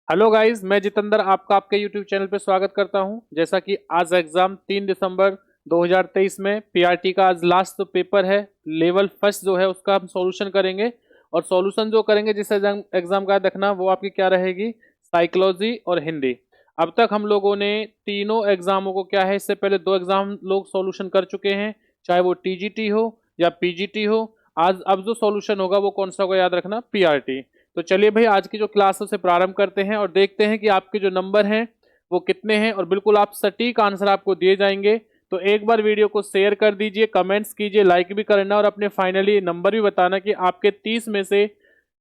Hello guys, मैं जितेंद्र आपका आपके यूट्यूब चैनल पे स्वागत करता हूं। जैसा कि आज एग्जाम 3 दिसंबर 2023 में पीआरटी का आज लास्ट पेपर है। लेवल फर्स्ट जो है उसका हम सॉल्यूशन करेंगे और सॉल्यूशन जो करेंगे जिस एग्जाम का देखना वो आपकी क्या रहेगी, साइकोलॉजी और हिंदी। अब तक हम लोगों ने तीनों एग्जामों को क्या है, इससे पहले 2 एग्जाम लोग सॉल्यूशन कर चुके हैं, चाहे वो टीजीटी हो या पीजीटी हो। आज अब जो सॉल्यूशन होगा वो कौन सा होगा, याद रखना, पीआरटी। तो चलिए भाई, आज की जो क्लास है उसे प्रारंभ करते हैं और देखते हैं कि आपके जो नंबर हैं वो कितने हैं और बिल्कुल आप सटीक आंसर आपको दिए जाएंगे। तो एक बार वीडियो को शेयर कर दीजिए, कमेंट्स कीजिए, लाइक भी करना और अपने फाइनली नंबर भी बताना कि आपके 30 में से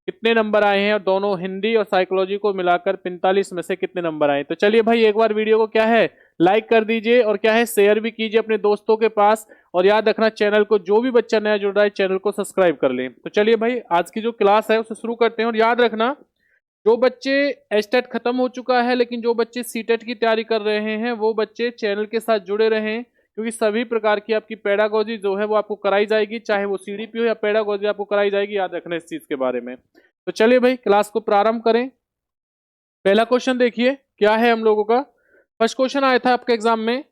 कितने नंबर आए हैं और दोनों हिंदी और साइकोलॉजी को मिलाकर 45 में से कितने नंबर आए। तो चलिए भाई, एक बार वीडियो को क्या है, लाइक कर दीजिए और क्या है, शेयर भी कीजिए अपने दोस्तों के पास। और याद रखना, चैनल को जो भी बच्चा नया जुड़ रहा है चैनल को सब्सक्राइब कर लें। तो चलिए भाई, आज की जो क्लास है उसे शुरू करते हैं। और याद रखना, जो बच्चे एचटेट खत्म हो चुका है लेकिन जो बच्चे सीटेट की तैयारी कर रहे हैं वो बच्चे चैनल के साथ जुड़े रहें, क्योंकि सभी प्रकार की आपकी पेडागोजी जो है वो आपको कराई जाएगी, चाहे वो सीडीपी हो या पेडागोजी आपको कराई जाएगी। याद रखना इस चीज के बारे में। तो चलिए भाई, क्लास को प्रारंभ करें। पहला क्वेश्चन देखिए क्या है हम लोगों का। फर्स्ट क्वेश्चन आया था आपके एग्जाम में,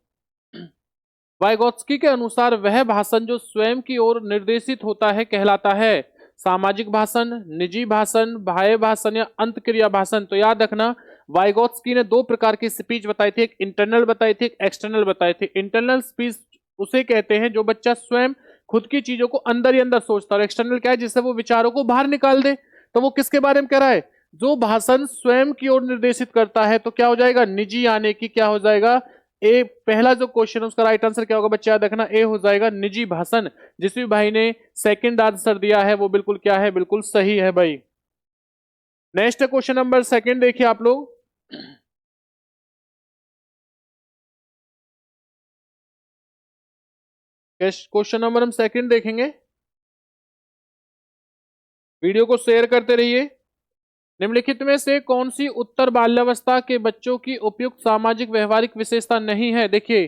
वाइगोत्स्की के अनुसार वह भाषण जो स्वयं की ओर निर्देशित होता है कहलाता है सामाजिक भाषण, निजी भाषण, बाह्य भाषण या अंतक्रिया भाषण। तो याद रखना, वाइगोत्स्की ने 2 प्रकार की स्पीच बताई थी, एक इंटरनल बताई थी, एक एक्सटर्नल बताई थी। इंटरनल स्पीच उसे कहते हैं जो बच्चा स्वयं खुद की चीजों को अंदर ही अंदर सोचता है, और एक्सटर्नल क्या है, जिससे वो विचारों को बाहर निकाल दे। तो वो किसके बारे में कह रहा है, जो भाषण स्वयं की ओर निर्देशित करता है। तो क्या हो जाएगा, निजी, यानी कि क्या हो जाएगा, ए। पहला जो क्वेश्चन है उसका राइट आंसर क्या होगा बच्चा, याद रखना, ए हो जाएगा, निजी भाषण। जिस भी भाई ने सेकंड आंसर दिया है वो बिल्कुल क्या है, बिल्कुल सही है भाई। नेक्स्ट क्वेश्चन नंबर सेकंड देखिए आप लोग। क्वेश्चन नंबर हम सेकंड देखेंगे, वीडियो को शेयर करते रहिए। निम्नलिखित में से कौन सी उत्तर बाल्यावस्था के बच्चों की उपयुक्त सामाजिक व्यवहारिक विशेषता नहीं है। देखिए,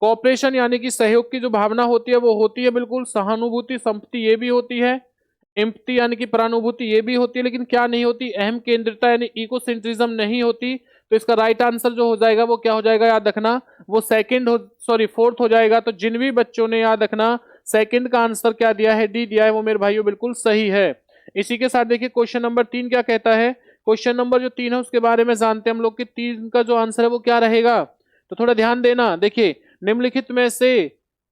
कोऑपरेशन यानी कि सहयोग की जो भावना होती है वो होती है बिल्कुल। सहानुभूति, संपत्ति, ये भी होती है। एम्पैथी यानी कि परानुभूति, ये भी होती है। लेकिन क्या नहीं होती, अहम केंद्रिता यानी इकोसेंट्रिज्म नहीं होती। तो इसका राइट आंसर जो हो जाएगा वो क्या हो जाएगा, याद रखना, वो सेकंड हो, सॉरी फोर्थ हो जाएगा। तो जिन भी बच्चों ने, याद रखना, सेकंड का आंसर क्या दिया है, डी दिया है, वो मेरे भाइयों बिल्कुल सही है। इसी के साथ देखिए क्वेश्चन नंबर 3 क्या कहता है। क्वेश्चन नंबर जो 3 है उसके बारे में जानते हैं हम लोग कि 3 का जो आंसर है वो क्या रहेगा। तो थोड़ा ध्यान देना। देखिए, निम्नलिखित में से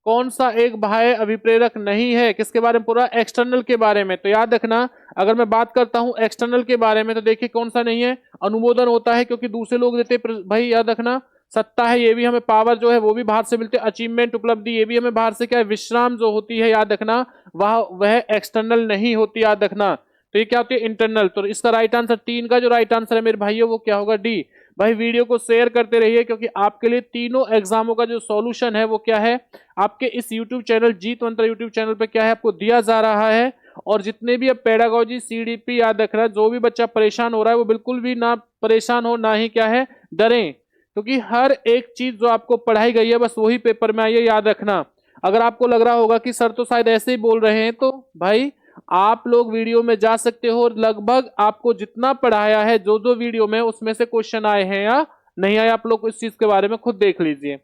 कौन सा एक बाह्य अभिप्रेरक नहीं है, किसके बारे में, पूरा एक्सटर्नल के बारे में। तो याद रखना, अगर मैं बात करता हूं एक्सटर्नल के बारे में तो देखिए कौन सा नहीं है, अनुमोदन होता है, क्योंकि दूसरे लोग देते भाई। याद रखना, सत्ता है, ये भी हमें, पावर जो है वो भी बाहर से मिलती है, अचीवमेंट, उपलब्धि, ये भी हमें बाहर से, क्या है, विश्राम जो होती है, याद रखना, वह एक्सटर्नल नहीं होती, याद रखना। तो ये क्या होती है, इंटरनल। तो इसका राइट आंसर 3 का जो राइट आंसर है मेरे भाइयों वो क्या होगा, डी। भाई वीडियो को शेयर करते रहिए, क्योंकि आपके लिए तीनों एग्जामों का जो सॉल्यूशन है वो क्या है, आपके इस यूट्यूब चैनल, जीत मंत्र यूट्यूब चैनल पे क्या है, आपको दिया जा रहा है। और जितने भी अब पेडागोजी, सीडीपी, याद रख रहा है, जो भी बच्चा परेशान हो रहा है वो बिल्कुल भी ना परेशान हो, ना ही क्या है, डरें, क्योंकि हर एक चीज जो आपको पढ़ाई गई है बस वही पेपर में आई है, याद रखना। अगर आपको लग रहा होगा कि सर तो शायद ऐसे ही बोल रहे हैं, तो भाई आप लोग वीडियो में जा सकते हो, लगभग आपको जितना पढ़ाया है, जो जो वीडियो में, उसमें से क्वेश्चन आए हैं या नहीं आए, आप लोग इस चीज के बारे में खुद देख लीजिए।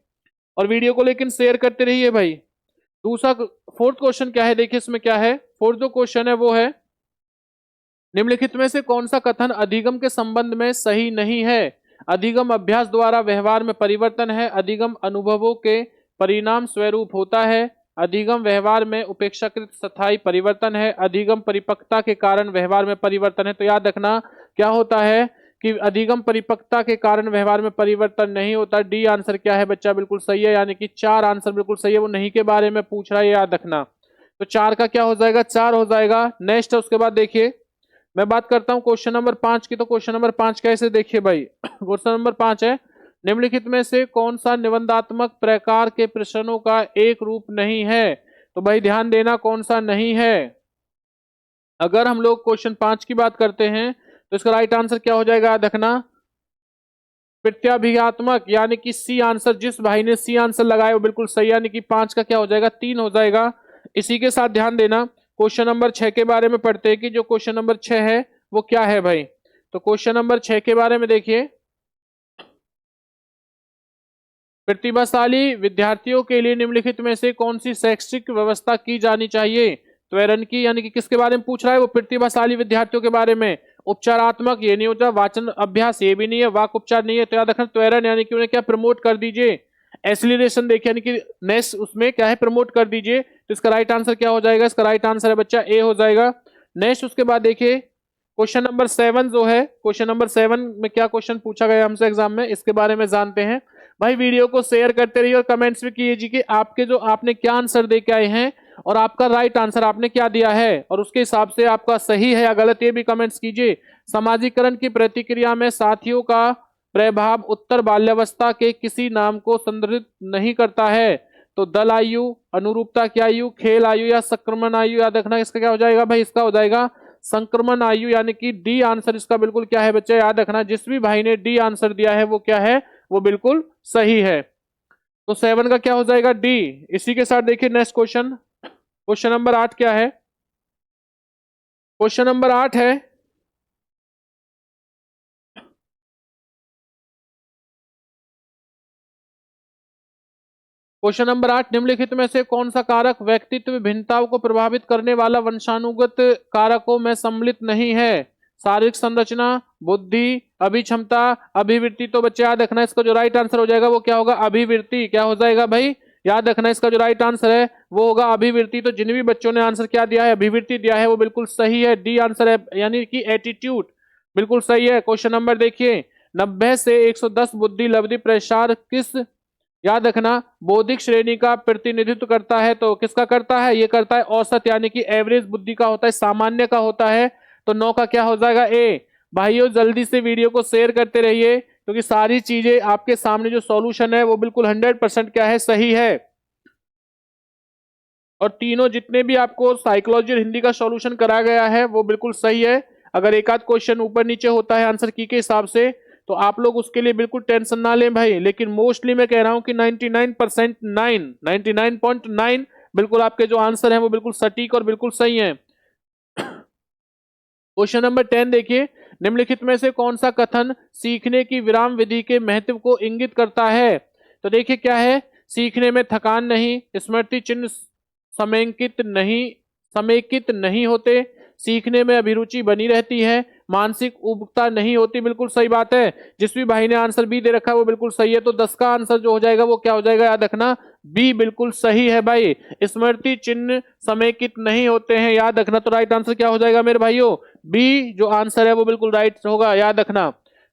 और वीडियो को लेकिन शेयर करते रहिए भाई। दूसरा, फोर्थ क्वेश्चन क्या है, देखिए इसमें क्या है। फोर्थ जो क्वेश्चन है वो है, निम्नलिखित में से कौन सा कथन अधिगम के संबंध में सही नहीं है। अधिगम अभ्यास द्वारा व्यवहार में परिवर्तन है, अधिगम अनुभवों के परिणाम स्वरूप होता है, अधिगम व्यवहार में उपेक्षाकृत स्थायी परिवर्तन है, अधिगम परिपक्वता के कारण व्यवहार में परिवर्तन है। तो याद रखना क्या होता है कि अधिगम परिपक्वता के कारण व्यवहार में परिवर्तन नहीं होता। डी आंसर क्या है बच्चा, बिल्कुल सही है, यानी कि 4 आंसर बिल्कुल सही है। वो नहीं के बारे में पूछ रहा है, याद रखना। तो 4 का क्या हो जाएगा, 4 हो जाएगा। नेक्स्ट है, उसके बाद देखिए मैं बात करता हूं क्वेश्चन नंबर 5 की। तो क्वेश्चन नंबर 5 कैसे, देखिए भाई, क्वेश्चन नंबर 5 है, निम्नलिखित में से कौन सा निबंधात्मक प्रकार के प्रश्नों का एक रूप नहीं है। तो भाई ध्यान देना, कौन सा नहीं है। अगर हम लोग क्वेश्चन 5 की बात करते हैं तो इसका राइट आंसर क्या हो जाएगा, याद रखना, प्रत्याभिज्ञात्मक, यानी कि सी आंसर। जिस भाई ने सी आंसर लगाया वो बिल्कुल सही, यानी कि 5 का क्या हो जाएगा, 3 हो जाएगा। इसी के साथ ध्यान देना, क्वेश्चन नंबर 6 के बारे में पढ़ते हैं कि जो क्वेश्चन नंबर 6 है वो क्या है भाई। तो क्वेश्चन नंबर 6 के बारे में देखिए, प्रतिभाशाली विद्यार्थियों के लिए निम्नलिखित में से कौन सी शैक्षिक व्यवस्था की जानी चाहिए। त्वरण की यानी कि किसके बारे में पूछ रहा है, वो प्रतिभाशाली विद्यार्थियों के बारे में। उपचारात्मक ये नहीं होता, वाचन अभ्यास ये भी नहीं है, वाक उपचार नहीं है, तो याद रखना त्वरण यानी कि उन्हें क्या प्रमोट कर दीजिए। एसिलिरेशन देखिए यानी कि नेक्स्ट उसमें क्या है, प्रमोट कर दीजिए। तो इसका राइट आंसर क्या हो जाएगा, इसका राइट आंसर है बच्चा ए हो जाएगा। नेक्स्ट उसके बाद देखिए क्वेश्चन नंबर 7 जो है, क्वेश्चन नंबर 7 में क्या क्वेश्चन पूछा गया हमसे एग्जाम में, इसके बारे में जानते हैं। भाई वीडियो को शेयर करते रहिए और कमेंट्स भी कीजिए कि आपके जो आपने क्या आंसर दे के आए हैं और आपका राइट आंसर आपने क्या दिया है और उसके हिसाब से आपका सही है या गलत ये भी कमेंट्स कीजिए। समाजीकरण की प्रतिक्रिया में साथियों का प्रभाव उत्तर बाल्यावस्था के किसी नाम को संदर्भित नहीं करता है। तो दल आयु, अनुरूपता की आयु, खेल आयु या संक्रमण आयु। याद रखना इसका क्या हो जाएगा भाई, इसका हो जाएगा संक्रमण आयु यानी कि डी आंसर इसका बिल्कुल क्या है बच्चे, याद रखना जिस भी भाई ने डी आंसर दिया है वो क्या है, वो बिल्कुल सही है। तो 7 का क्या हो जाएगा डी। इसी के साथ देखिए नेक्स्ट क्वेश्चन, क्वेश्चन नंबर 8 क्या है, क्वेश्चन नंबर 8 है क्वेश्चन नंबर 8, निम्नलिखित में से कौन सा कारक व्यक्तित्व भिन्नताओं को प्रभावित करने वाला वंशानुगत कारकों में सम्मिलित नहीं है। शारीरिक संरचना, बुद्धि, अभिक्षमता, अभिवृत्ति। तो बच्चे याद रखना इसका जो राइट आंसर हो जाएगा वो क्या होगा, अभिवृत्ति। क्या हो जाएगा भाई, याद रखना इसका जो राइट आंसर है वो होगा अभिवृत्ति। तो जिन भी बच्चों ने आंसर क्या दिया है, अभिवृत्ति दिया है, वो बिल्कुल सही है, डी आंसर है यानी कि एटीट्यूड बिल्कुल सही है। क्वेश्चन नंबर देखिए, 90 से 110 बुद्धि लब्धि प्रसार किस, याद रखना बौद्धिक श्रेणी का प्रतिनिधित्व करता है। तो किसका करता है, ये करता है औसत यानी कि एवरेज बुद्धि का होता है, सामान्य का होता है। तो 9 का क्या हो जाएगा ए। भाइयों जल्दी से वीडियो को शेयर करते रहिए क्योंकि सारी चीजें आपके सामने जो सॉल्यूशन है वो बिल्कुल 100% क्या है, सही है। और तीनों जितने भी आपको साइकोलॉजी और हिंदी का सॉल्यूशन कराया गया है वो बिल्कुल सही है। अगर एक आध क्वेश्चन ऊपर नीचे होता है आंसर की के हिसाब से तो आप लोग उसके लिए बिल्कुल टेंशन ना लें भाई, लेकिन मोस्टली मैं कह रहा हूं कि 99.9 बिल्कुल आपके जो आंसर हैं वो बिल्कुल सटीक और बिल्कुल सही हैं। क्वेश्चन नंबर 10 देखिए, निम्नलिखित में से कौन सा कथन सीखने की विराम विधि के महत्व को इंगित करता है। तो देखिए क्या है, सीखने में थकान नहीं, स्मृति चिन्ह समेकित नहीं होते, सीखने में अभिरुचि बनी रहती है, मानसिक उबकता नहीं होती। बिल्कुल सही बात है, जिस भी भाई ने आंसर बी दे रखा है वो बिल्कुल सही है। तो 10 का आंसर जो हो जाएगा वो क्या हो जाएगा, याद रखना बी बिल्कुल सही है भाई, स्मृति चिन्ह समेकित नहीं होते हैं, याद रखना। तो राइट आंसर क्या हो जाएगा मेरे भाइयों, बी जो आंसर है वो बिल्कुल राइट होगा, याद रखना।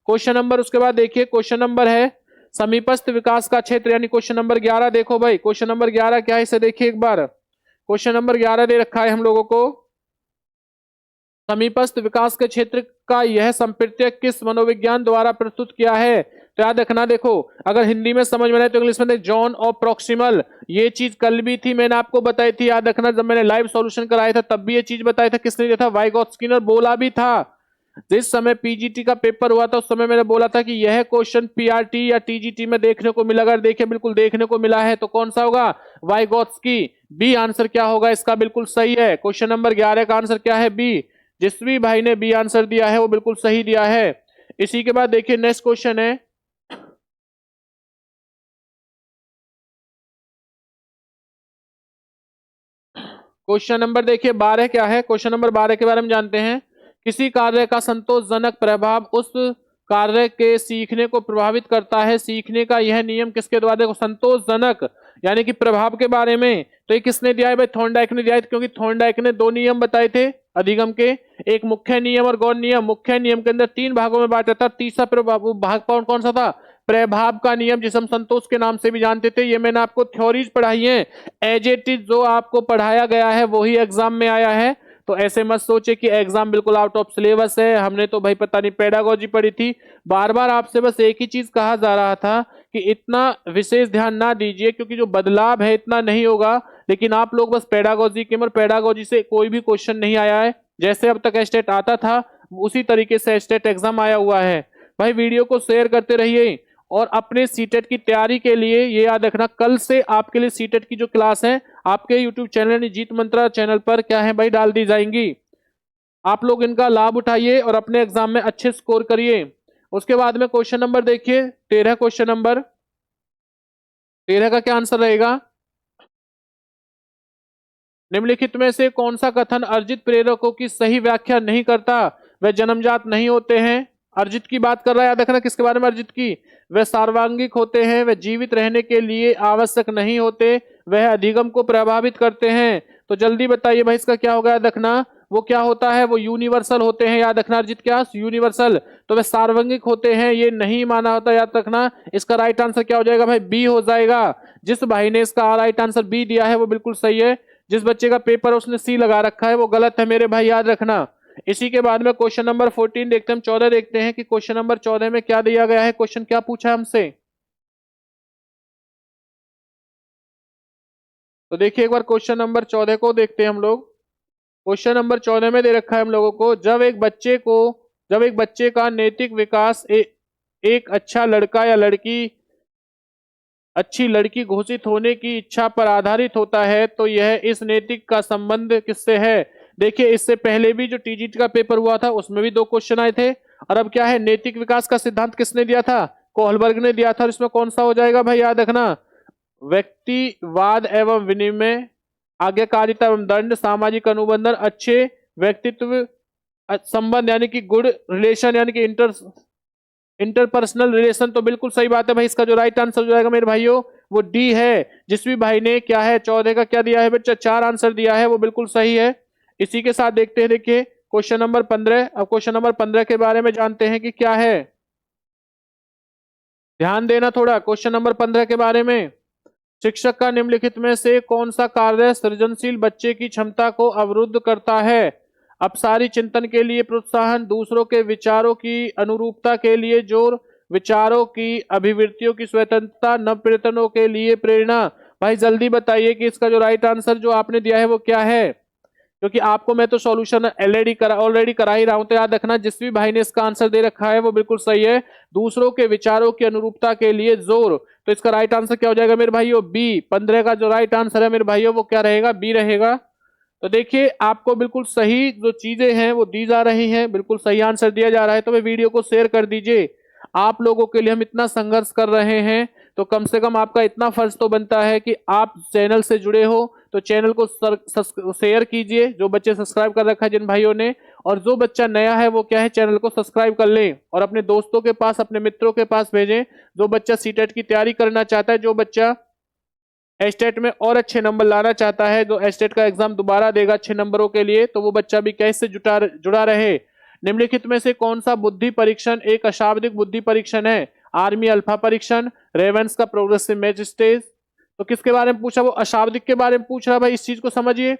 क्वेश्चन नंबर उसके बाद देखिए, क्वेश्चन नंबर है समीपस्थ विकास का क्षेत्र यानी क्वेश्चन नंबर 11। देखो भाई क्वेश्चन नंबर 11 क्या है, इसे देखिए एक बार। क्वेश्चन नंबर 11 दे रखा है हम लोगों को, समीपस्थ विकास के क्षेत्र का यह संप्रत्यय किस मनोविज्ञान द्वारा प्रस्तुत किया है। तो याद रखना, देखो अगर हिंदी में समझ में आए तो इंग्लिश में जॉन और प्रॉक्सिमल, ये चीज कल भी थी मैंने आपको बताई थी, याद रखना जब मैंने लाइव सॉल्यूशन कराया था तब भी ये चीज बताया था। किसने दिया था, वाइगॉत्स्की बोला भी था। जिस समय पीजीटी का पेपर हुआ था उस समय मैंने बोला था कि यह क्वेश्चन पीआरटी या टीजीटी में देखने को मिला, अगर देखे बिल्कुल देखने को मिला है तो कौन सा होगा, वाइगॉत्स्की। बी आंसर क्या होगा इसका, बिल्कुल सही है। क्वेश्चन नंबर 11 का आंसर क्या है, बी। जिस भी भाई ने बी आंसर दिया है वो बिल्कुल सही दिया है। इसी के बाद देखिए नेक्स्ट क्वेश्चन है, क्वेश्चन नंबर देखिए 12 क्या है। क्वेश्चन नंबर 12 के बारे में जानते हैं, किसी कार्य का संतोषजनक प्रभाव उस कार्य के सीखने को प्रभावित करता है। सीखने का यह नियम किसके द्वारा, देखो संतोषजनक यानी कि प्रभाव के बारे में तो ये किसने दिया है भाई, थॉर्नडाइक ने दिया है, क्योंकि थॉर्नडाइक ने 2 नियम बताए थे अधिगम के, एक मुख्य नियम और गौण नियम। मुख्य नियम के अंदर 3 भागों में बांटा था, तीसरा भाग कौन सा था, प्रभाव का नियम, जिसे हम संतोष के नाम से भी जानते थे। ये मैंने आपको थ्योरीज पढ़ाई है, एज इट इज जो आपको पढ़ाया गया है वही एग्जाम में आया है। तो ऐसे मत सोचे कि एग्जाम बिल्कुल आउट ऑफ सिलेबस है, हमने तो भाई पता नहीं पेडागोजी पढ़ी थी। बार बार आपसे बस एक ही चीज कहा जा रहा था कि इतना विशेष ध्यान ना दीजिए क्योंकि जो बदलाव है इतना नहीं होगा, लेकिन आप लोग बस पेडागोजी के, मगर पेडागोजी से कोई भी क्वेश्चन नहीं आया है, जैसे अब तक स्टेट आता था उसी तरीके से स्टेट एग्जाम आया हुआ है। भाई वीडियो को शेयर करते रहिए और अपने सीटेट की तैयारी के लिए ये याद रखना, कल से आपके लिए सीटेट की जो क्लास है आपके यूट्यूब चैनल जीत मंत्रा चैनल पर क्या है भाई डाल दी जाएंगी। आप लोग इनका लाभ उठाइए और अपने एग्जाम में अच्छे स्कोर करिए। उसके बाद में क्वेश्चन नंबर देखिए 13, क्वेश्चन नंबर 13 का क्या आंसर रहेगा? निम्नलिखित में से कौन सा कथन अर्जित प्रेरकों की सही व्याख्या नहीं करता? वह जन्मजात नहीं होते हैं। अर्जित की बात कर रहा है, याद रखना किसके बारे में? अर्जित की। वह सार्वांगिक होते हैं, वह जीवित रहने के लिए आवश्यक नहीं होते, वह अधिगम को प्रभावित करते हैं। तो जल्दी बताइए भाई इसका क्या होगा, याद रखना। वो क्या होता है? वो यूनिवर्सल होते हैं, याद रखना। अर्जित क्या? यूनिवर्सल। तो वह सार्वंगिक होते हैं, ये नहीं माना होता, याद रखना। इसका राइट आंसर क्या हो जाएगा भाई? बी हो जाएगा। जिस भाई ने इसका राइट आंसर बी दिया है वो बिल्कुल सही है। जिस बच्चे का पेपर उसने सी लगा रखा है वो गलत है मेरे भाई, याद रखना। इसी के बाद में क्वेश्चन नंबर 14 देखते हैं, 14 देखते हैं कि क्वेश्चन नंबर 14 में क्या दिया गया है। क्वेश्चन क्या पूछा है हमसे, तो देखिए एक बार क्वेश्चन नंबर 14 को देखते हैं हम लोग। क्वेश्चन नंबर 14 में दे रखा है हम लोगों को, जब एक बच्चे का नैतिक विकास एक अच्छा लड़का या अच्छी लड़की घोषित होने की इच्छा पर आधारित होता है, तो यह इस नैतिक का संबंध किससे है? देखिए इससे पहले भी जो टीजीटी का पेपर हुआ था उसमें भी 2 क्वेश्चन आए थे, और अब क्या है, नैतिक विकास का सिद्धांत किसने दिया था? कोहलबर्ग ने दिया था। और इसमें कौन सा हो जाएगा भाई, याद रखना। व्यक्तिवाद एवं विनिमय, आज्ञाकारिता एवं दंड, सामाजिक अनुबंधन, अच्छे व्यक्तित्व संबंध यानी कि गुड रिलेशन यानी कि इंटरपर्सनल रिलेशन। तो बिल्कुल सही बात है भाई, इसका जो राइट आंसर हो जाएगा मेरे भाइयों वो डी है। जिस भी भाई ने क्या है 14 का क्या दिया है बच्चा, 4 आंसर दिया है, वो बिल्कुल सही है। इसी के साथ देखते हैं, देखिए क्वेश्चन नंबर 15। अब क्वेश्चन नंबर 15 के बारे में जानते हैं कि क्या है। ध्यान देना थोड़ा क्वेश्चन नंबर 15 के बारे में। शिक्षक का निम्नलिखित में से कौन सा कार्य सृजनशील बच्चे की क्षमता को अवरुद्ध करता है? अपसारी चिंतन के लिए प्रोत्साहन, दूसरों के विचारों की अनुरूपता के लिए जोर, विचारों की अभिव्यक्तियों की स्वतंत्रता, नव प्रयत्नों के लिए प्रेरणा। भाई जल्दी बताइए कि इसका जो राइट आंसर जो आपने दिया है वो क्या है, क्योंकि आपको मैं तो सॉल्यूशन ऑलरेडी करा ही रहा हूं। तो याद रखना जिस भी भाई ने इसका आंसर दे रखा है वो बिल्कुल सही है। दूसरों के विचारों की अनुरूपता के लिए जोर, तो इसका राइट आंसर क्या हो जाएगा मेरे भाइयों? बी। 15 का जो राइट आंसर है मेरे भाइयों वो क्या रहेगा? बी रहेगा। तो देखिए आपको बिल्कुल सही जो चीजें हैं वो दी जा रही हैं, बिल्कुल सही आंसर दिया जा रहा है। तो वे वीडियो को शेयर कर दीजिए। आप लोगों के लिए हम इतना संघर्ष कर रहे हैं, तो कम से कम आपका इतना फर्ज तो बनता है कि आप चैनल से जुड़े हो तो चैनल को शेयर कीजिए, जो बच्चे सब्सक्राइब कर रखा है जिन भाइयों ने, और जो बच्चा नया है वो क्या है, चैनल को सब्सक्राइब कर ले और अपने दोस्तों के पास, अपने मित्रों के पास भेजें। जो बच्चा सीटेट की तैयारी करना चाहता है, जो बच्चा एस्टेट में और अच्छे नंबर लाना चाहता है, जो एस्टेट का एग्जाम दोबारा देगा अच्छे नंबरों के लिए, तो वो बच्चा भी कैसे जुड़ा रहे। निम्नलिखित में से कौन सा बुद्धि परीक्षण एक अशाब्दिक बुद्धि परीक्षण है? आर्मी अल्फा परीक्षण, रेवेंस का प्रोग्रेसिव मैच स्टेज। तो किसके बारे में पूछा? वो अशाब्दिक के बारे में पूछ रहा है भाई, इस चीज को समझिए।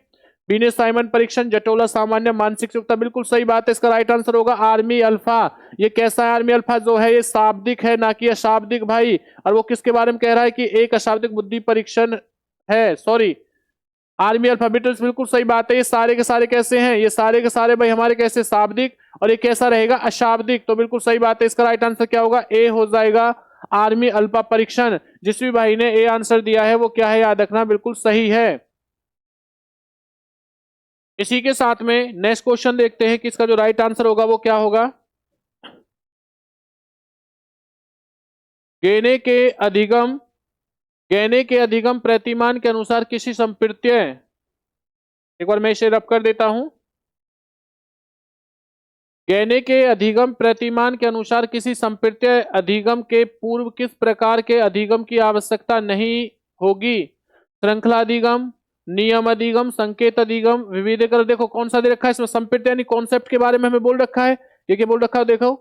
बीने साइमन परीक्षण, जटोला सामान्य, मानसिक युक्ता, बिल्कुल सही बात है। इसका राइट आंसर होगा आर्मी अल्फा। ये कैसा है आर्मी अल्फा? जो है ये शाब्दिक है, ना कि अशाब्दिक भाई। और वो किसके बारे में कह रहा है कि एक अशाब्दिक बुद्धि परीक्षण है, सॉरी आर्मी अल्फाबेट्स, बिल्कुल सही बात है। ये सारे के सारे कैसे हैं? ये सारे के सारे भाई हमारे कैसे? शाब्दिक। और ये कैसा रहेगा? अशाब्दिक। तो बिल्कुल सही बात है, इसका राइट आंसर क्या होगा? ए हो जाएगा, आर्मी अल्फा परीक्षण। जिस भी भाई ने ए आंसर दिया है वो क्या है, याद रखना, बिल्कुल सही है। इसी के साथ में नेक्स्ट क्वेश्चन देखते हैं कि इसका जो राइट आंसर होगा वो क्या होगा। गेने के अधिगम गहने के अधिगम प्रतिमान के अनुसार किसी संप्रत्यय, एक बार मैं इसे रब कर देता हूं। गहने के अधिगम प्रतिमान के अनुसार किसी संप्रत्यय अधिगम के पूर्व किस प्रकार के अधिगम की आवश्यकता नहीं होगी? श्रृंखला अधिगम, नियम अधिगम, संकेत अधिगम, विविधीकरण। देखो कौन सा दे रखा है इसमें, संप्रत्यय यानी कॉन्सेप्ट के बारे में हमें बोल रखा है। ये क्या बोल रखा है देखो,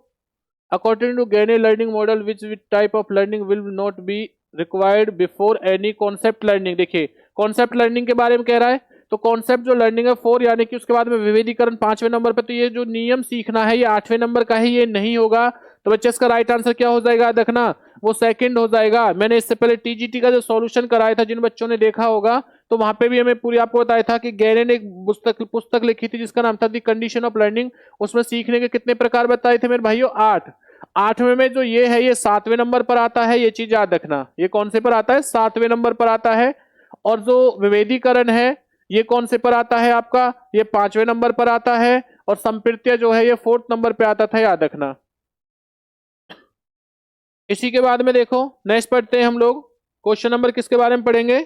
अकॉर्डिंग टू गहने learning model which type of learning will not be required before any concept learning. देखिए कॉन्सेप्ट लर्निंग के बारे में कह रहा है, तो कॉन्सेप्ट जो लर्निंग है 4, यानी कि उसके बाद में विभेदीकरण 5वें नंबर पे। तो ये जो नियम सीखना है ये 8वें नंबर का है, ये नहीं होगा। तो बच्चे इसका राइट आंसर क्या हो जाएगा देखना, वो सेकंड हो जाएगा। मैंने इससे पहले टीजीटी का जो सॉल्यूशन कराया था, जिन बच्चों ने देखा होगा, तो वहां पे भी हमें पूरी आपको बताया था कि गहरे ने एक पुस्तक लिखी थी जिसका नाम था दी कंडीशन ऑफ लर्निंग। उसमें सीखने के कितने प्रकार बताए थे मेरे भाइयों? 8। 8वें में जो ये है ये 7वें नंबर पर आता है, ये चीज याद रखना। ये कौन से पर आता है? 7वें नंबर पर आता है। और जो विभेदीकरण है ये कौन से पर आता है आपका? ये 5वें नंबर पर आता है। और संप्रीत्य जो है ये 4th नंबर पे आता था, याद रखना। इसी के बाद में देखो नेक्स्ट पढ़ते हैं हम लोग। क्वेश्चन नंबर किसके बारे में पढ़ेंगे?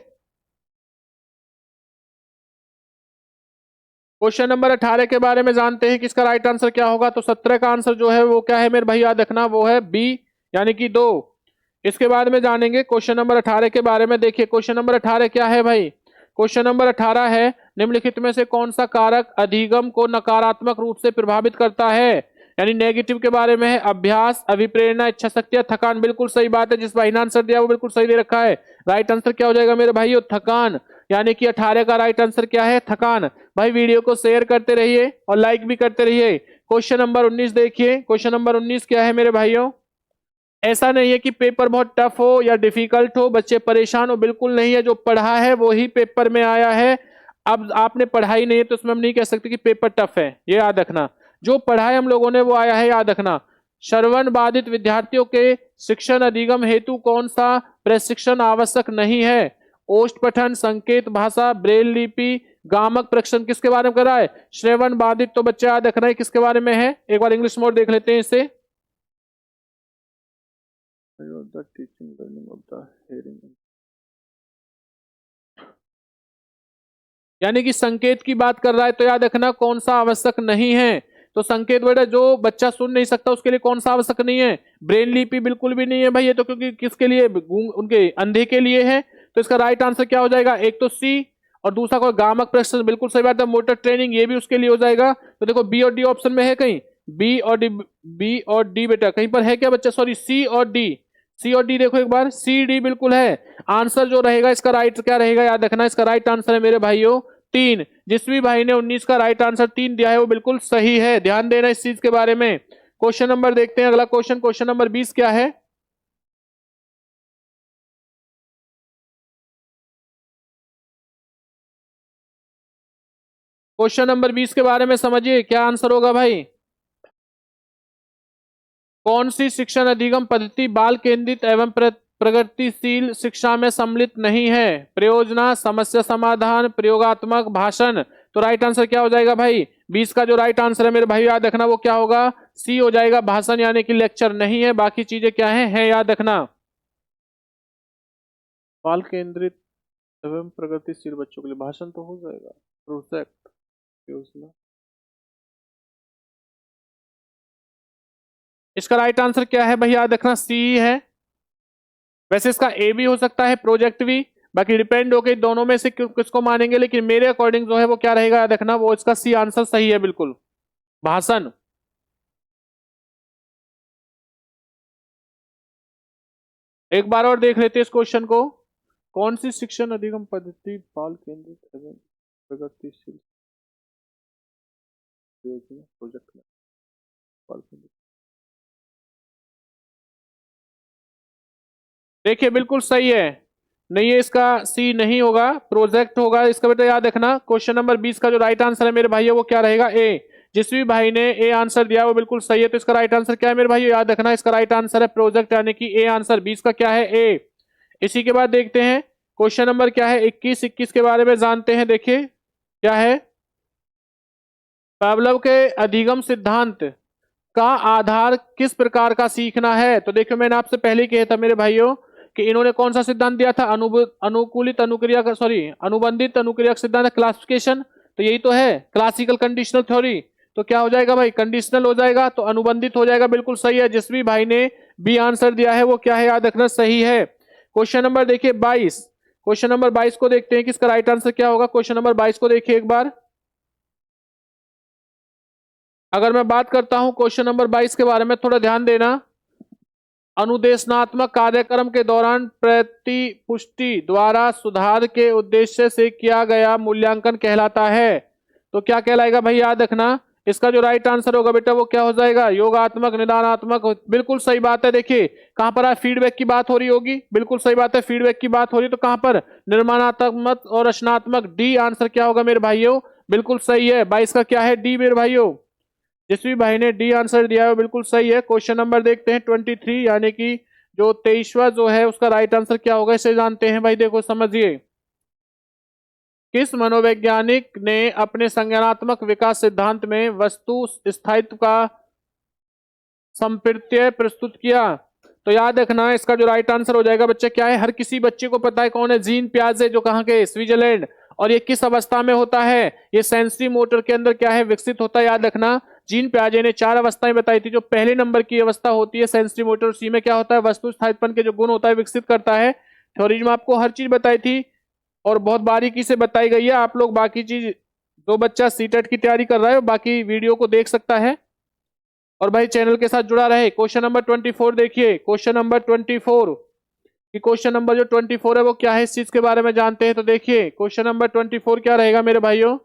क्वेश्चन नंबर 18 के बारे में जानते हैं कि इसका राइट आंसर क्या होगा। तो 17 का आंसर जो है वो क्या है मेरे भाई, याद रखना, वो है बी यानी कि 2। इसके बाद में जानेंगे क्वेश्चन नंबर 18 के बारे में। देखिए क्वेश्चन नंबर 18 क्या है भाई। क्वेश्चन नंबर 18 है, निम्नलिखित में से कौन सा कारक अधिगम को नकारात्मक रूप से प्रभावित करता है? यानी नेगेटिव के बारे में है। अभ्यास, अभिप्रेरणा, इच्छा शक्ति या थकान। बिल्कुल सही बात है, जिस भाई ने आंसर दिया वो बिल्कुल सही दे रखा है। राइट आंसर क्या हो जाएगा मेरे भाई, थकान। यानी कि 18 का राइट आंसर क्या है, थकान। भाई वीडियो को शेयर करते रहिए और लाइक भी करते रहिए। क्वेश्चन नंबर 19 देखिए। क्वेश्चन नंबर 19 क्या है मेरे भाइयों। ऐसा नहीं है कि पेपर बहुत टफ हो या डिफिकल्ट हो, बच्चे परेशान हो, बिल्कुल नहीं है। जो पढ़ा है वो ही पेपर में आया है। अब आपने पढ़ाई नहीं है तो उसमें हम नहीं कह सकते कि पेपर टफ है, ये याद रखना। जो पढ़ा है हम लोगों ने वो आया है, याद रखना। श्रवण बाधित विद्यार्थियों के शिक्षण अधिगम हेतु कौन सा प्रशिक्षण आवश्यक नहीं है? ओष्ठ पठन, संकेत भाषा, ब्रेल लिपि, गामक प्रशिक्षण। किसके बारे में कर रहा है? श्रवण बाधित। तो बच्चे याद रखना है किसके बारे में है। एक बार इंग्लिश मोड देख लेते हैं इसे। The teaching learning of the hearing। यानी कि संकेत की बात कर रहा है, तो याद रखना कौन सा आवश्यक नहीं है। तो संकेत बेटा जो बच्चा सुन नहीं सकता उसके लिए कौन सा आवश्यक नहीं है? ब्रेन लिपि बिल्कुल भी नहीं है भाई, ये तो क्योंकि किसके लिए, उनके अंधे के लिए है। तो इसका राइट आंसर क्या हो जाएगा, एक तो सी और दूसरा कोई गामक प्रशिक्षण, बिल्कुल सही बात है। मोटर ट्रेनिंग ये भी उसके लिए हो जाएगा। तो देखो बी और डी ऑप्शन में है कहीं, बी और डी, बी और डी बेटा कहीं पर है क्या बच्चा, सॉरी सी और डी, सी और डी देखो एक बार, सी डी बिल्कुल है। आंसर जो रहेगा इसका राइट क्या रहेगा, याद रखना। इसका राइट आंसर है मेरे भाइयों 3। जिस भी भाई ने 19 का राइट आंसर 3 दिया है वो बिल्कुल सही है, ध्यान देना इस चीज के बारे में। क्वेश्चन नंबर देखते हैं अगला क्वेश्चन। क्वेश्चन नंबर 20 क्या है। क्वेश्चन नंबर 20 के बारे में समझिए क्या आंसर होगा भाई। कौन सी शिक्षण अधिगम पद्धति बाल केंद्रित एवं प्रगतिशील शिक्षा में सम्मिलित नहीं है? प्रयोजना, समस्या समाधान, प्रयोगात्मक, भाषण। तो राइट आंसर क्या हो जाएगा भाई, 20 का जो राइट आंसर है मेरे भाई याद रखना वो क्या होगा, सी हो जाएगा। भाषण यानी कि लेक्चर नहीं है, बाकी चीजें क्या है याद रखना। बाल केंद्रित एवं प्रगतिशील बच्चों के लिए भाषण तो हो जाएगा, प्रोजेक्ट, योजना। इसका राइट आंसर क्या है भाई, याद रखना सी है। वैसे इसका ए भी हो सकता है, प्रोजेक्ट भी, बाकी डिपेंड हो गई दोनों में से किसको मानेंगे, लेकिन मेरे अकॉर्डिंग जो है वो क्या रहेगा याद रखना, वो इसका सी आंसर सही है बिल्कुल, भाषण। एक बार और देख लेते हैं इस क्वेश्चन को। कौन सी शिक्षण अधिगम पद्धति बाल केंद्रित एवं प्रगतिशील योजना प्रोजेक्ट में बाल केंद्रित। देखिए बिल्कुल सही है, नहीं है इसका सी नहीं होगा, प्रोजेक्ट होगा इसका बेटा, याद रखना। क्वेश्चन नंबर 20 का जो राइट आंसर है मेरे भाई वो क्या रहेगा, ए। जिस भी भाई ने ए आंसर दिया वो बिल्कुल सही है। तो इसका राइट आंसर क्या है मेरे भाई, याद रखना इसका राइट आंसर है प्रोजेक्ट, यानी कि ए आंसर 20 का क्या है, ए। इसी के बाद देखते हैं क्वेश्चन नंबर क्या है 21 के बारे में जानते हैं। देखिए क्या है, पावलोव के अधिगम सिद्धांत का आधार किस प्रकार का सीखना है। तो देखियो मैंने आपसे पहले ही कहा था मेरे भाइयों कि इन्होंने कौन सा सिद्धांत दिया था, अनुकूलित अनुक्रिया का, सॉरी अनुबंधित अनुक्रिया सिद्धांत, क्लासिफिकेशन। तो यही तो है क्लासिकल कंडीशनल थ्योरी। तो क्या हो जाएगा भाई, कंडीशनल हो जाएगा, तो अनुबंधित हो जाएगा, बिल्कुल सही है। जिस भी भाई ने बी आंसर दिया है वो क्या है, याद रखना सही है। क्वेश्चन नंबर देखिए 22। क्वेश्चन नंबर 22 को देखते हैं कि इसका राइट आंसर क्या होगा। क्वेश्चन नंबर 22 को देखिए एक बार। अगर मैं बात करता हूं क्वेश्चन नंबर 22 के बारे में, थोड़ा ध्यान देना। अनुदेशनात्मक कार्यक्रम के दौरान प्रतिपुष्टि द्वारा सुधार के उद्देश्य से किया गया मूल्यांकन कहलाता है। तो क्या कहलाएगा भाई, याद रखना। इसका जो राइट आंसर होगा बेटा वो क्या हो जाएगा, योगात्मक, निदानात्मक। बिल्कुल सही बात है। देखिए कहां पर फीडबैक की बात हो रही होगी, बिल्कुल सही बात है, फीडबैक की बात हो रही है। तो कहां पर निर्माणात्मक और रचनात्मक, डी आंसर क्या होगा मेरे भाइयों, बिल्कुल सही है। 22 का क्या है, डी मेरे भाइयों। जिस भी भाई ने डी आंसर दिया है वो बिल्कुल सही है। क्वेश्चन नंबर देखते हैं 23, यानी कि जो 23वां जो है उसका राइट आंसर क्या होगा, इसे जानते हैं भाई। देखो समझिए किस मनोवैज्ञानिक ने अपने संज्ञानात्मक विकास सिद्धांत में वस्तु स्थायित्व का संप्रत्यय प्रस्तुत किया? तो याद रखना इसका जो राइट आंसर हो जाएगा बच्चे क्या है, हर किसी बच्चे को पता है कौन है, जीन पियाजे, जो कहाँ के, स्विट्जरलैंड। और ये किस अवस्था में होता है, ये सेंसरी मोटर के अंदर क्या है, विकसित होता है। याद रखना जीन पियाजे ने 4 अवस्थाएं बताई थी। जो पहले नंबर की अवस्था होती है सेंसरी मोटर, उसी में क्या होता है, वस्तु स्थायित्वपन के जो गुण होता है विकसित करता है। थ्योरीज में आपको हर चीज बताई थी और बहुत बारीकी से बताई गई है। आप लोग बाकी चीज, जो बच्चा सीटेट की तैयारी कर रहा है बाकी वीडियो को देख सकता है और भाई चैनल के साथ जुड़ा रहे। क्वेश्चन नंबर 24 देखिए, क्वेश्चन नंबर 24 कि क्वेश्चन नंबर जो 24 है वो क्या है, इस चीज के बारे में जानते हैं। तो देखिए क्वेश्चन नंबर 24 क्या रहेगा मेरे भाइयों,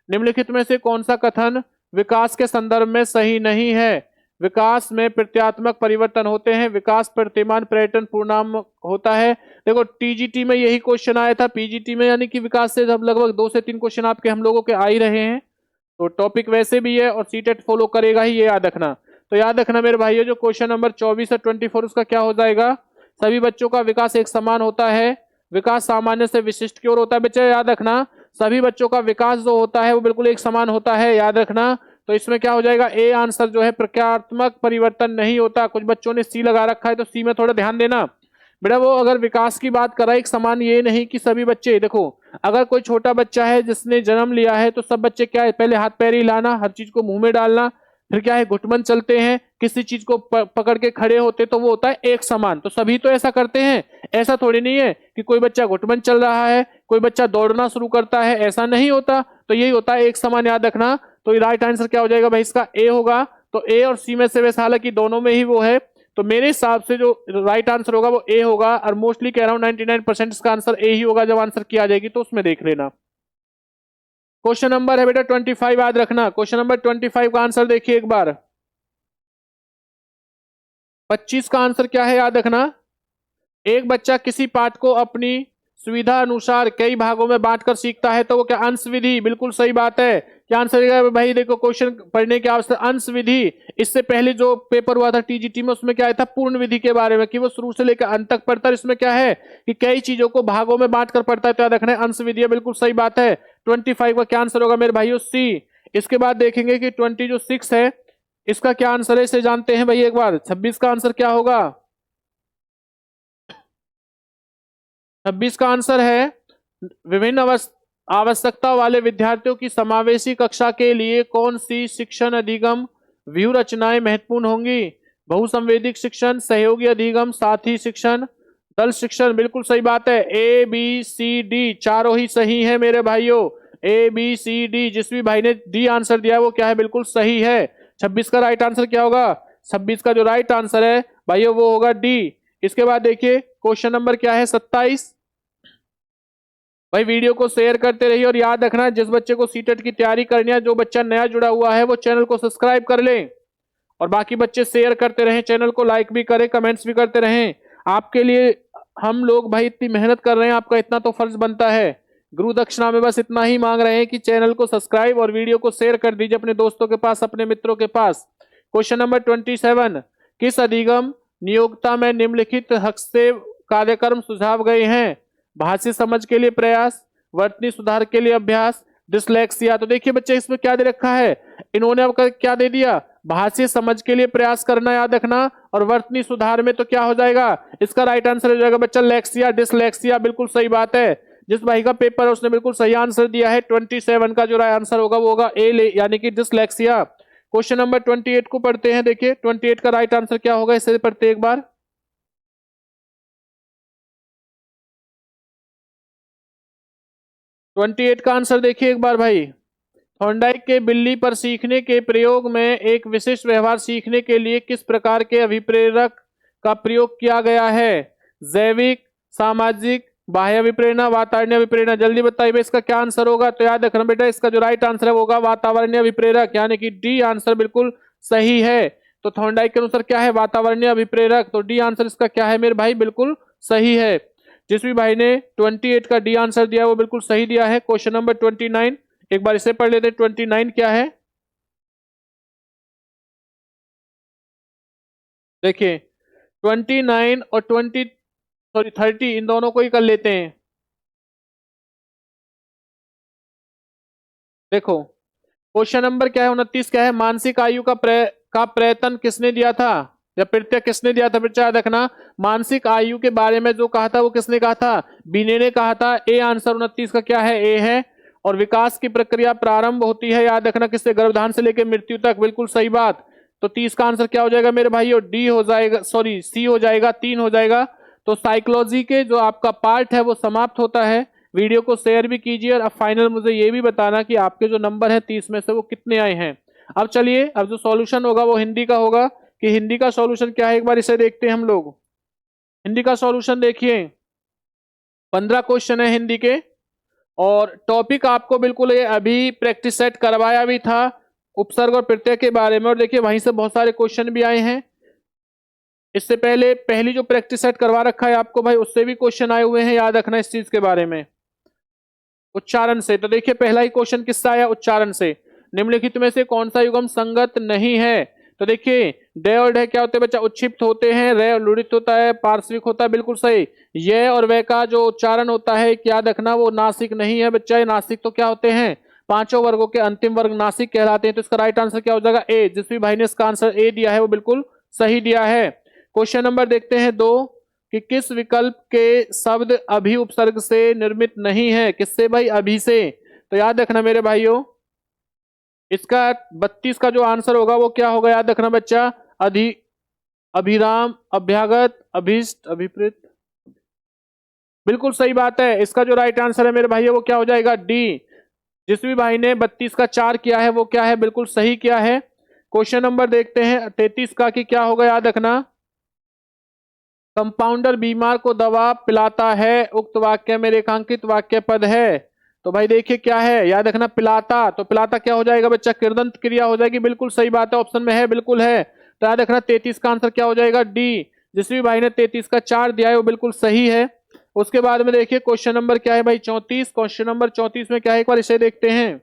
निम्नलिखित में से कौन सा कथन विकास के संदर्भ में सही नहीं है? विकास में प्रत्यात्मक परिवर्तन होते हैं, विकास प्रतिमान पर्यटन पूर्णांक होता है। देखो टीजीटी में यही क्वेश्चन आया था, पीजीटी में यानी कि विकास से लगभग 2 से 3 क्वेश्चन आपके हम लोगों के आ ही रहे हैं। तो टॉपिक वैसे भी है और सीटेट फॉलो करेगा ही, ये याद रखना। तो याद रखना मेरे भाइयों जो क्वेश्चन नंबर 24 और 24 उसका क्या हो जाएगा, सभी बच्चों का विकास एक समान होता है, विकास सामान्य से विशिष्ट की ओर होता है। बच्चे याद रखना सभी बच्चों का विकास जो होता है वो बिल्कुल एक समान होता है, याद रखना। तो इसमें क्या हो जाएगा, ए आंसर जो है, प्रक्रियात्मक परिवर्तन नहीं होता। कुछ बच्चों ने सी लगा रखा है तो सी में थोड़ा ध्यान देना बेटा। वो अगर विकास की बात कर रहा है एक समान, ये नहीं कि सभी बच्चे, देखो अगर कोई छोटा बच्चा है जिसने जन्म लिया है तो सब बच्चे क्या है, पहले हाथ पैर हिलाना, हर चीज को मुंह में डालना, फिर क्या है घुटमन चलते हैं, किसी चीज को पकड़ के खड़े होते, तो वो होता है एक समान। तो सभी तो ऐसा करते हैं, ऐसा थोड़ी नहीं है कि कोई बच्चा घुटमन चल रहा है, कोई बच्चा दौड़ना शुरू करता है, ऐसा नहीं होता। तो यही होता है एक समान, याद रखना। तो राइट आंसर क्या हो जाएगा भाई, इसका ए होगा। तो ए और सी में से वैसे हालांकि दोनों में ही वो है, तो मेरे हिसाब से जो राइट आंसर होगा वो ए होगा, और मोस्टली कह रहा हूं 99% इसका आंसर ए ही होगा। जब आंसर किया जाएगी तो उसमें देख लेना। क्वेश्चन नंबर है बेटा 25, याद रखना। क्वेश्चन नंबर 25 का आंसर देखिए एक बार। 25 का आंसर क्या है, याद रखना। एक बच्चा किसी पाठ को अपनी सुविधा अनुसार कई भागों में बांटकर सीखता है तो वो क्या, अंश विधि, बिल्कुल सही बात है। क्या आंसर है भाई, देखो क्वेश्चन पढ़ने की आवश्यकता, अंश विधि। इससे पहले जो पेपर हुआ था टीजीटी में उसमें क्या आया था, पूर्ण विधि के बारे में, कि वो शुरू से लेकर अंत तक पढ़ता है। इसमें क्या है कि कई चीजों को भागों में बांट कर पढ़ता है, तो याद रखना है अंश विधि, बिल्कुल सही बात है। 25 का क्या आंसर होगा मेरे भाइयों, सी। इसके बाद देखेंगे कि 26 है, इसका क्या आंसर है, इसे जानते हैं भाई एक बार। 26 का आंसर क्या होगा, 26 का आंसर है, विभिन्न आवश्यकता वाले विद्यार्थियों की समावेशी कक्षा के लिए कौन सी शिक्षण अधिगम व्यू रचनाएं महत्वपूर्ण होंगी? बहुसंवेदिक शिक्षण, सहयोगी अधिगम, साथी शिक्षण, दल शिक्षण, बिल्कुल सही बात है। ए बी सी डी चारों ही सही है मेरे भाइयों, ए बी सी डी। जिस भी भाई ने डी आंसर दिया वो क्या है, बिल्कुल सही है। 26 का राइट आंसर क्या होगा, 26 का जो राइट आंसर है भाइयों वो होगा डी। इसके बाद देखिए क्वेश्चन नंबर क्या है, 27। भाई वीडियो को शेयर करते रहिए और याद रखना जिस बच्चे को सीटेट की तैयारी करनी है, जो बच्चा नया जुड़ा हुआ है वो चैनल को सब्सक्राइब कर ले और बाकी बच्चे शेयर करते रहें, चैनल को लाइक भी करें, कमेंट्स भी करते रहें। आपके लिए हम लोग भाई इतनी मेहनत कर रहे हैं, आपका इतना तो फर्ज बनता है। गुरु दक्षिणा में बस इतना ही मांग रहे हैं कि चैनल को सब्सक्राइब और वीडियो को शेयर कर दीजिए अपने दोस्तों के पास, अपने मित्रों के पास। क्वेश्चन नंबर 27, किस अधिगम नियोक्ता में निम्नलिखित हस्तक्षेप कार्यक्रम सुझाव गए हैं? भाषी समझ के लिए प्रयास, वर्तनी सुधार के लिए अभ्यास, डिसलेक्सिया। तो देखिए बच्चे इसमें क्या दे रखा है, इन्होंने आपका क्या दे दिया, भाषी समझ के लिए प्रयास करना, याद रखना। और वर्तनी सुधार में तो क्या हो जाएगा, इसका राइट आंसर हो जाएगा बच्चा लेक्सिया, डिसलेक्सिया, बिल्कुल सही बात है। जिस भाई का पेपर है उसने बिल्कुल सही आंसर दिया है। 27 का जो राइट आंसर होगा वो होगा ए, यानी कि डिसलेक्सिया। क्वेश्चन नंबर 28 को पढ़ते हैं। देखिए 28 का राइट आंसर क्या होगा, इसे पढ़ते एक बार। 28 का आंसर देखिए एक बार भाई। थॉर्नडाइक के बिल्ली पर सीखने के प्रयोग में एक विशिष्ट व्यवहार सीखने के लिए किस प्रकार के अभिप्रेरक का प्रयोग किया गया है? जैविक, सामाजिक, बाह्य अभिप्रेरणा, वातावरणीय अभिप्रेरणा। जल्दी बताइए इसका क्या आंसर होगा। तो याद रखना बेटा इसका जो राइट आंसर है वो होगा वातावरणीय अभिप्रेरक, यानी कि डी आंसर बिल्कुल सही है। तो थॉर्नडाइक के अनुसार क्या है, वातावरणीय अभिप्रेरक। तो डी आंसर इसका क्या है मेरे भाई, बिल्कुल सही है। जिस भी भाई ने 28 का डी आंसर दिया वो बिल्कुल सही दिया है। क्वेश्चन नंबर 29, एक बार इसे पढ़ लेते हैं। 29 क्या है, देखिए 29 और 30 इन दोनों को ही कर लेते हैं। देखो क्वेश्चन नंबर क्या है 29 क्या है, मानसिक आयु का प्रयत्न किसने दिया था या प्रत्यय किसने दिया था, बच्चा याद रखना। मानसिक आयु के बारे में जो कहा था वो किसने कहा था, बीने ने कहा था। ए आंसर 29 का क्या है, ए है। और विकास की प्रक्रिया प्रारंभ होती है, याद रखना, किससे, गर्भधारण से लेकर मृत्यु तक, बिल्कुल सही बात। तो 30 का आंसर क्या हो जाएगा मेरे भाइयों, डी हो जाएगा, सॉरी सी हो जाएगा, 3 हो जाएगा। तो साइकोलॉजी के जो आपका पार्ट है वो समाप्त होता है। वीडियो को शेयर भी कीजिए और अब फाइनल मुझे ये भी बताना कि आपके जो नंबर है 30 में से वो कितने आए हैं। अब चलिए, अब जो सॉल्यूशन होगा वो हिंदी का होगा, कि हिंदी का सॉल्यूशन क्या है एक बार इसे देखते हैं हम लोग। हिंदी का सॉल्यूशन देखिए, 15 क्वेश्चन है हिंदी के, और टॉपिक आपको बिल्कुल ये अभी प्रैक्टिस सेट करवाया भी था उपसर्ग और प्रत्यय के बारे में, और देखिए वहीं से बहुत सारे क्वेश्चन भी आए हैं। इससे पहले पहली जो प्रैक्टिस सेट करवा रखा है आपको भाई, उससे भी क्वेश्चन आए हुए हैं, याद रखना इस चीज के बारे में। उच्चारण से, तो देखिए पहला ही क्वेश्चन किससे आया, उच्चारण से। निम्नलिखित में से कौन सा युग्म संगत नहीं है, तो देखिए डे और डे क्या होते हैं बच्चा, उच्छिप्त होते हैं। रे और लुड़ित होता है, पार्श्विक होता है, बिल्कुल सही। ये और वे का जो उच्चारण होता है याद रखना, वो नासिक नहीं है बच्चा। ये नासिक तो क्या होते हैं, पांचों वर्गों के अंतिम वर्ग नासिक कहलाते हैं। तो इसका राइट आंसर क्या हो जाएगा, ए। जिस भी भाई ने इसका आंसर ए दिया है वो बिल्कुल सही दिया है। क्वेश्चन नंबर देखते हैं 2, कि किस विकल्प के शब्द अभी उपसर्ग से निर्मित नहीं है, किससे भाई, अभी से। तो याद रखना मेरे भाइयों, इसका 32 का जो आंसर होगा वो क्या होगा, याद रखना बच्चा, अधि अभिराम, अभ्यागत, अभिष्ट, अभिप्रेत, बिल्कुल सही बात है। इसका जो राइट आंसर है मेरे भाइयों वो क्या हो जाएगा, डी। जिस भी भाई ने 32 का 4 किया है वो क्या है, बिल्कुल सही किया है। क्वेश्चन नंबर देखते हैं 33 का, कि क्या होगा, याद रखना, कंपाउंडर बीमार को दवा पिलाता है, उक्त वाक्य में रेखांकित वाक्य पद है। तो भाई देखिए क्या है, याद रखना, पिलाता, तो पिलाता क्या हो जाएगा बच्चा, कृदंत क्रिया हो जाएगी, बिल्कुल सही बात है, ऑप्शन में है, बिल्कुल है। तो याद रखना 33 का आंसर क्या हो जाएगा, डी। जिस भी भाई ने 33 का 4 दिया है वो बिल्कुल सही है। उसके बाद में देखिए क्वेश्चन नंबर क्या है भाई, 34। क्वेश्चन नंबर 34 में क्या है, एक बार इसे देखते हैं।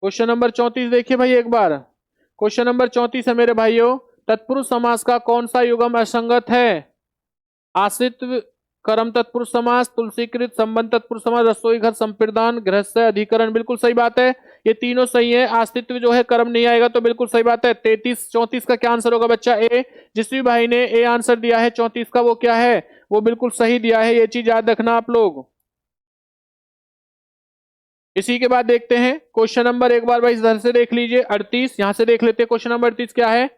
क्वेश्चन नंबर 34 देखिए भाई एक बार। क्वेश्चन नंबर 34 है मेरे भाइयों, तत्पुरुष समास का कौन सा युग्म असंगत है, आश्रित कर्म तत्पुरुष समास, तुलसीकृत संबंध तत्पुरुष समास, रसोई घर संप्रदान, गृहस्थ अधिकरण, बिल्कुल सही बात है। ये तीनों सही है, आश्रित्व जो है कर्म नहीं आएगा, तो बिल्कुल सही बात है। 33 34 का क्या आंसर होगा बच्चा, ए। जिस भी भाई ने ए आंसर दिया है 34 का वो क्या है, वो बिल्कुल सही दिया है, ये चीज याद रखना आप लोग। इसी के बाद देखते हैं क्वेश्चन नंबर, एक बार भाई इधर से देख लीजिए 38, यहां से देख लेते हैं क्वेश्चन नंबर 38 क्या है।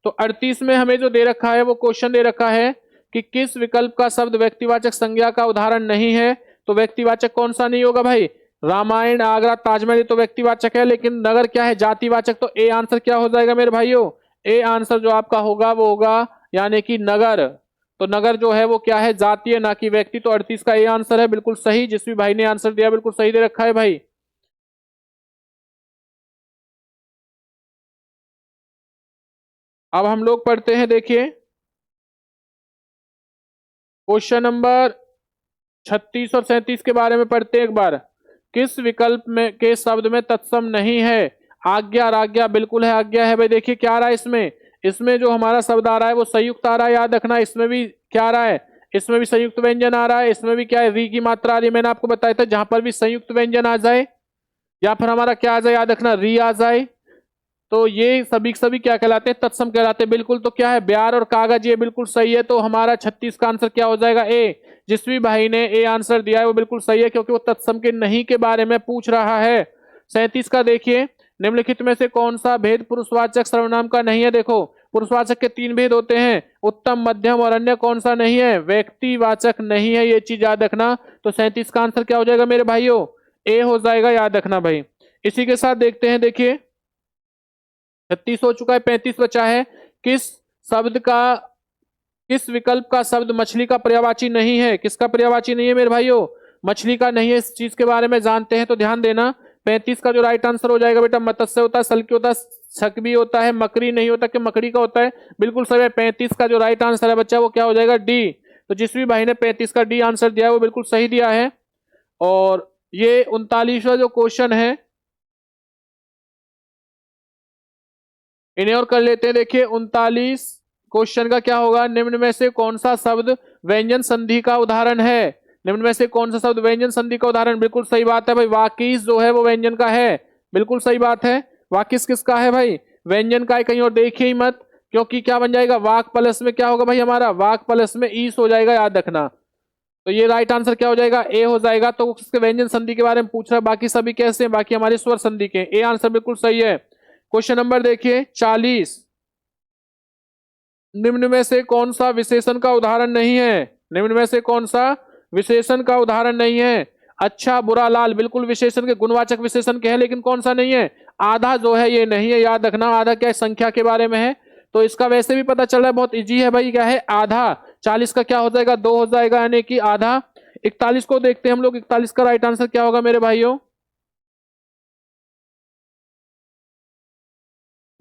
तो 38 में हमें जो दे रखा है वो क्वेश्चन दे रखा है कि किस विकल्प का शब्द व्यक्तिवाचक संज्ञा का उदाहरण नहीं है। तो व्यक्तिवाचक कौन सा नहीं होगा भाई, रामायण, आगरा, ताजमहल, तो व्यक्तिवाचक है, लेकिन नगर क्या है, जातिवाचक। तो ए आंसर क्या हो जाएगा मेरे भाइयों, ए आंसर जो आपका होगा वो होगा यानी कि नगर। तो नगर जो है वो क्या है, जातीय ना कि व्यक्ति। तो 38 का ए आंसर है, बिल्कुल सही। जिस भी भाई ने आंसर दिया बिल्कुल सही दे रखा है भाई। अब हम लोग पढ़ते हैं, देखिए क्वेश्चन नंबर 36 और 37 के बारे में पढ़ते हैं एक बार। किस विकल्प में के शब्द में तत्सम नहीं है, आज्ञा और आज्ञा, बिल्कुल है, आज्ञा है भाई। देखिए क्या आ रहा है इसमें, इसमें जो हमारा शब्द आ रहा है वो संयुक्त आ रहा है, याद रखना। इसमें भी क्या आ रहा है, इसमें भी संयुक्त व्यंजन आ रहा है। इसमें भी क्या है, री की मात्रा आ रही है। मैंने आपको बताया था जहां पर भी संयुक्त व्यंजन आ जाए या फिर हमारा क्या आ जाए, याद रखना, री आ जाए, तो ये सभी सभी क्या कहलाते हैं, तत्सम कहलाते हैं, बिल्कुल। तो क्या है, ब्यार और कागज, ये बिल्कुल सही है। तो हमारा 36 का आंसर क्या हो जाएगा, ए। जिस भी भाई ने ए आंसर दिया है वो बिल्कुल सही है, क्योंकि वो तत्सम के नहीं के बारे में पूछ रहा है। 37 का देखिए, निम्नलिखित में से कौन सा भेद पुरुषवाचक सर्वनाम का नहीं है। देखो पुरुषवाचक के 3 भेद होते हैं, उत्तम, मध्यम और अन्य। कौन सा नहीं है, व्यक्तिवाचक नहीं है, ये चीज याद रखना। तो 37 का आंसर क्या हो जाएगा मेरे भाइयों, ए हो जाएगा, याद रखना भाई। इसी के साथ देखते हैं, देखिए 36 हो चुका है, 35 बचा है। किस शब्द का, किस विकल्प का शब्द मछली का पर्यायवाची नहीं है, किसका पर्यायवाची नहीं है मेरे भाइयों, मछली का नहीं है। इस चीज के बारे में जानते हैं तो ध्यान देना। 35 का जो राइट आंसर हो जाएगा बेटा, मत्स्य होता है, सल्की होता है, छकबी होता है, मकरी नहीं होता, कि मकड़ी का होता है, बिल्कुल सही है। 35 का जो राइट आंसर है बच्चा वो क्या हो जाएगा, डी। तो जिस भी भाई ने 35 का डी आंसर दिया है वो बिल्कुल सही दिया है। और ये 39वां जो क्वेश्चन है इन्हें और कर लेते हैं। देखिए 39 क्वेश्चन का क्या होगा, निम्न में से कौन सा शब्द व्यंजन संधि का उदाहरण है। निम्न में से कौन सा शब्द व्यंजन संधि का उदाहरण? बिल्कुल सही बात है भाई, वाकिस जो है वो व्यंजन का है, बिल्कुल सही बात है। वाकिस किसका है भाई? व्यंजन का है, कहीं और देखिए ही मत, क्योंकि क्या बन जाएगा, वाक प्लस में क्या होगा भाई हमारा, वाक प्लस में ईस हो जाएगा, याद रखना। तो ये राइट आंसर क्या हो जाएगा, ए हो जाएगा। तो उसके व्यंजन संधि के बारे में पूछ रहा है, बाकी सभी कैसे हैं, बाकी हमारे स्वर संधि के। ए आंसर बिल्कुल सही है। क्वेश्चन नंबर देखिए 40, निम्न में से कौन सा विशेषण का उदाहरण नहीं है? निम्न में से कौन सा विशेषण का उदाहरण नहीं है? अच्छा बुरा लाल बिल्कुल विशेषण के गुणवाचक विशेषण के हैं, लेकिन कौन सा नहीं है? आधा जो है ये नहीं है, याद रखना। आधा क्या है, संख्या के बारे में है, तो इसका वैसे भी पता चल रहा है, बहुत इजी है भाई। क्या है, आधा 40 का क्या हो जाएगा, 2 हो जाएगा, यानी कि आधा। 41 को देखते हैं हम लोग, 41 का राइट आंसर क्या होगा मेरे भाइयों,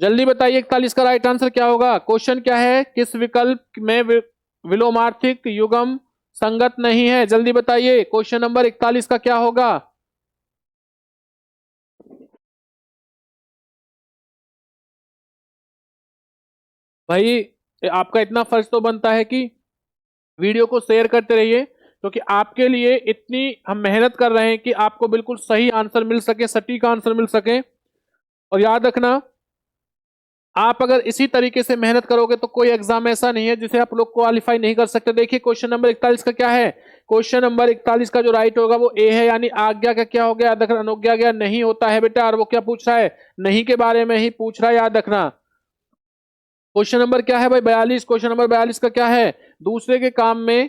जल्दी बताइए 41 का राइट आंसर क्या होगा। क्वेश्चन क्या है, किस विकल्प में विलोमार्थिक युग्म संगत नहीं है? जल्दी बताइए, क्वेश्चन नंबर 41 का क्या होगा? भाई आपका इतना फर्ज तो बनता है कि वीडियो को शेयर करते रहिए, क्योंकि आपके लिए इतनी हम मेहनत कर रहे हैं कि आपको बिल्कुल सही आंसर मिल सके, सटीक आंसर मिल सके। और याद रखना, आप अगर इसी तरीके से मेहनत करोगे तो कोई एग्जाम ऐसा नहीं है जिसे आप लोग क्वालिफाई नहीं कर सकते। देखिए क्वेश्चन नंबर 41 का क्या है, क्वेश्चन नंबर 41 का जो राइट होगा वो ए है, यानी आज्ञा का क्या हो गया, याद रखना, अनुज्ञा नहीं होता है बेटा। और वो क्या पूछ रहा है, नहीं के बारे में ही पूछ रहा है, याद रखना। क्वेश्चन नंबर क्या है भाई 42, क्वेश्चन नंबर 42 का क्या है, दूसरे के काम में,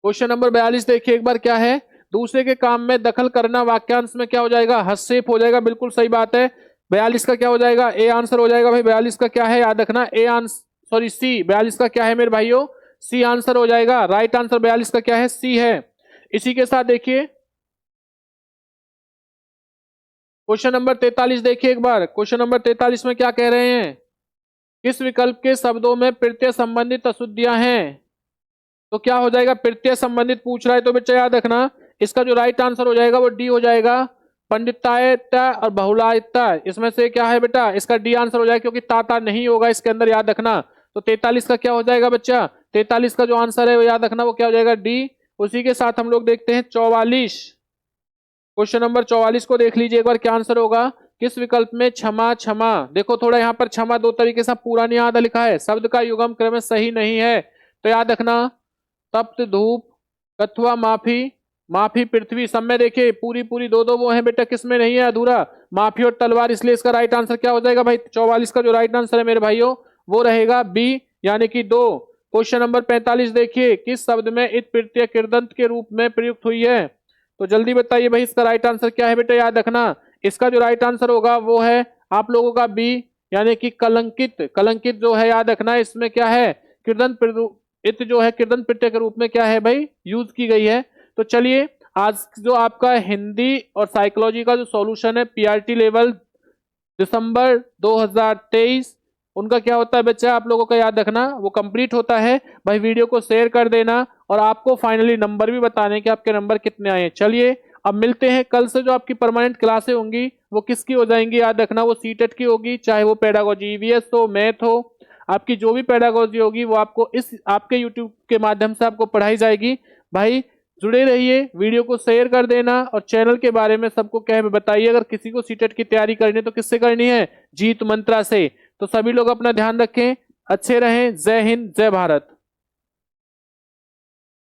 क्वेश्चन नंबर 42 देखिए एक बार क्या है, दूसरे के काम में दखल करना वाक्यांश में क्या हो जाएगा, हस्तक्षेप हो जाएगा, बिल्कुल सही बात है। 42 का क्या हो जाएगा, ए आंसर हो जाएगा भाई। 42 का क्या है, याद रखना, ए आंसर, सॉरी सी। 42 का क्या है मेरे भाइयों, सी आंसर हो जाएगा। राइट आंसर 42 का क्या है, सी है। इसी के साथ देखिए क्वेश्चन नंबर 43 देखिए एक बार, क्वेश्चन नंबर 43 में क्या कह रहे हैं, किस विकल्प के शब्दों में प्रत्यय संबंधित अशुद्धियां हैं? तो क्या हो जाएगा, प्रत्यय संबंधित पूछ रहा है, तो बच्चा याद रखना, इसका जो राइट आंसर हो जाएगा वो डी हो जाएगा। पंडितायता और बहुलायता, इसमें से क्या है बेटा, इसका डी आंसर हो जाएगा, क्योंकि ताता नहीं होगा इसके अंदर, याद रखना। तो 43 का क्या हो जाएगा बच्चा, 43 का जो आंसर है वो याद रखना, वो क्या हो जाएगा, डी। उसी के साथ हम लोग देखते हैं 44, क्वेश्चन नंबर 44 को देख लीजिए एक बार, क्या आंसर होगा, किस विकल्प में क्षमा क्षमा, देखो थोड़ा यहाँ पर क्षमा दो तरीके से पूरा नहीं आधा लिखा है, शब्द का युग्म क्रम सही नहीं है, तो याद रखना, तप्त धूप, कथुआ माफी, माफी पृथ्वी, सब में देखिए पूरी पूरी दो दो वो है बेटा, किसमें नहीं है अधूरा, माफी और तलवार, इसलिए इसका राइट आंसर क्या हो जाएगा भाई, 44 का जो राइट आंसर है मेरे भाइयों वो रहेगा बी, यानी कि 2। क्वेश्चन नंबर 45 देखिए, किस शब्द में इत प्रत्यय कृदंत के रूप में प्रयुक्त हुई है? तो जल्दी बताइए भाई इसका राइट आंसर क्या है बेटा, याद रखना, इसका जो राइट आंसर होगा वो है आप लोगों का बी, यानी कि कलंकित। कलंकित जो है याद रखना, इसमें क्या है, कृदंत इत जो है कृदंत प्रत्यय के रूप में क्या है भाई, यूज की गई है। तो चलिए आज जो आपका हिंदी और साइकोलॉजी का जो सॉल्यूशन है पीआरटी लेवल दिसंबर 2023, उनका क्या होता है बच्चा, आप लोगों का याद रखना, वो कंप्लीट होता है। भाई वीडियो को शेयर कर देना और आपको फाइनली नंबर भी बताने कि आपके नंबर कितने आए। चलिए अब मिलते हैं कल से, जो आपकी परमानेंट क्लासें होंगी वो किसकी हो जाएंगी, याद रखना, वो सीटेट की होगी, चाहे वो पेडागोजी ईवीएस हो, मैथ हो, आपकी जो भी पेडागोजी होगी वो आपको इस आपके यूट्यूब के माध्यम से आपको पढ़ाई जाएगी। भाई जुड़े रहिए, वीडियो को शेयर कर देना और चैनल के बारे में सबको कह बताइए। अगर किसी को सीटेट की तैयारी करनी है तो किससे करनी है, जीत मंत्रा से। तो सभी लोग अपना ध्यान रखें, अच्छे रहें, जय हिंद जय भारत।